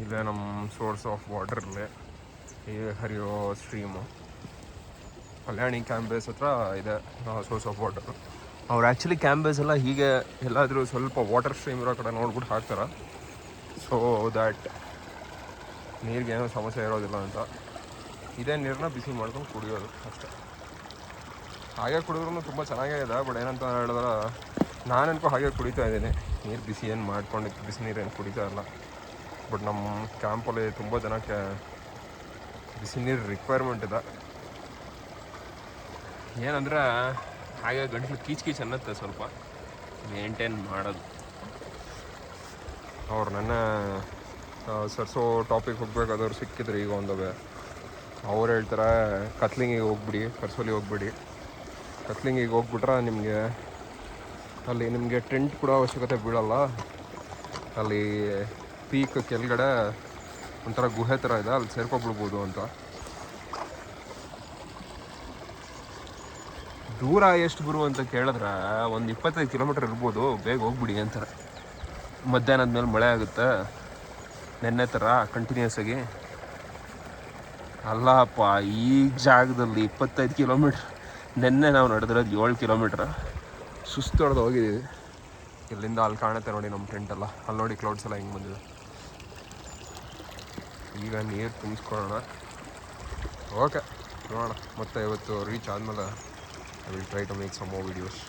ಇಲ್ಲೇ ನಮ್ಮ source of water ಇಲ್ಲೇ ಈ ಹರಿಯೋ ಸ್ಟ್ರೀಮು ಕಲ್ಯಾಣಿ ಕ್ಯಾಂಬೇಸ್ ಹತ್ರ ಇದೆ ಸೋರ್ಸ್ ಆಫ್ ವಾಟರು. ಅವ್ರು ಆ್ಯಕ್ಚುಲಿ ಕ್ಯಾಂಬೇಸ್ ಎಲ್ಲ ಹೀಗೆ ಎಲ್ಲಾದರೂ ಸ್ವಲ್ಪ ವಾಟರ್ ಸ್ಟ್ರೀಮ್ ಇರೋ ಕಡೆ ನೋಡ್ಬಿಟ್ಟು ಹಾಕ್ತಾರೆ, ಸೊ ದ್ಯಾಟ್ ನೀರಿಗೆ ಏನೋ ಸಮಸ್ಯೆ ಇರೋದಿಲ್ಲ ಅಂತ. ಇದೇ ನೀರನ್ನ ಬಿಸಿ ಮಾಡ್ಕೊಂಡು ಕುಡಿಯೋದು ಅಷ್ಟೇ. ಹಾಗೆ ಕುಡಿದ್ರೂ ತುಂಬ ಚೆನ್ನಾಗೇ ಇದೆ. ಬಟ್ ಏನಂತ ಹೇಳಿದ್ರೆ ನಾನೆನ್ಕೋ ಹಾಗೆ ಕುಡಿತಾ ಇದ್ದೀನಿ. ನೀರು ಬಿಸಿ ಏನು ಮಾಡ್ಕೊಂಡಿದ್ದು ಬಿಸಿ ನೀರೇನು ಕುಡಿತಾ ಇಲ್ಲ. ಬಟ್ ನಮ್ಮ ಕ್ಯಾಂಪಲ್ಲಿ ತುಂಬ ಜನಕ್ಕೆ ಬಿಸಿ ನೀರು ರಿಕ್ವೈರ್ಮೆಂಟ್ ಇದೆ. ಏನಂದರೆ ಹಾಗೆ ಗಂಟಲು ಕೀಚ್ ಅನ್ನತ್ತೆ, ಸ್ವಲ್ಪ ಮೇಂಟೈನ್ ಮಾಡೋದು. ಅವ್ರು ನನ್ನ ಸರ್ಸೋ ಟಾಪಿಕ್ ಹೋಗ್ಬೇಕಾದವ್ರು ಸಿಕ್ಕಿದ್ರು ಈಗ ಒಂದವೆ. ಅವ್ರು ಹೇಳ್ತಾರೆ ಕತ್ಲಿಂಗಿಗೆ ಹೋಗ್ಬಿಡಿ, ಕರ್ಸೋಲಿ ಹೋಗ್ಬಿಡಿ. ಕತ್ಲಿಂಗಿಗೆ ಹೋಗ್ಬಿಟ್ರೆ ಅಲ್ಲಿ ನಿಮಗೆ ಟೆಂಟ್ ಕೂಡ ಅವಶ್ಯಕತೆ ಬೀಳಲ್ಲ. ಅಲ್ಲಿ ಪೀಕ್ ಕೆಳಗಡೆ ಒಂಥರ ಗುಹೆ ಥರ ಇದೆ, ಅಲ್ಲಿ ಸೇರ್ಕೊಬಿಡ್ಬೋದು ಅಂತ. ದೂರ ಎಷ್ಟು ಗುರು ಅಂತ ಕೇಳಿದ್ರೆ ಒಂದು 25 ಕಿಲೋಮೀಟ್ರ್ ಇರ್ಬೋದು. ಬೇಗ ಹೋಗ್ಬಿಡಿ ಅಂತಾರೆ. ಮಧ್ಯಾಹ್ನದ ಮೇಲೆ ಮಳೆ ಆಗುತ್ತೆ, ನೆನ್ನೆ ಥರ ಕಂಟಿನ್ಯೂಸ್ ಆಗಿ. ಅಲ್ಲಪ್ಪ, ಈ ಜಾಗದಲ್ಲಿ 25 ಕಿಲೋಮೀಟ್ರ್, ನೆನ್ನೆ ನಾವು ನಡೆದಿರೋದು 7 ಕಿಲೋಮೀಟ್ರ್. ಸುಸ್ತು ಹೊಡೆದು ಹೋಗಿದ್ದೀವಿ. ಇಲ್ಲಿಂದ ಅಲ್ಲಿ ಕಾಣುತ್ತೆ ನೋಡಿ ನಮ್ಮ ಟೆಂಟೆಲ್ಲ, ಅಲ್ಲಿ ನೋಡಿ ಕ್ಲೌಡ್ಸ್ ಎಲ್ಲ ಹಿಂಗೆ ಬಂದಿದೆ. ಈಗ ನೀರು ತುಂಬಿಸ್ಕೊಳ್ಳೋಣ. ಓಕೆ, ನೋಡೋಣ ಮತ್ತೆ ಇವತ್ತು ರೀಚ್ ಆದಮೇಲೆ I will try to make some more videos.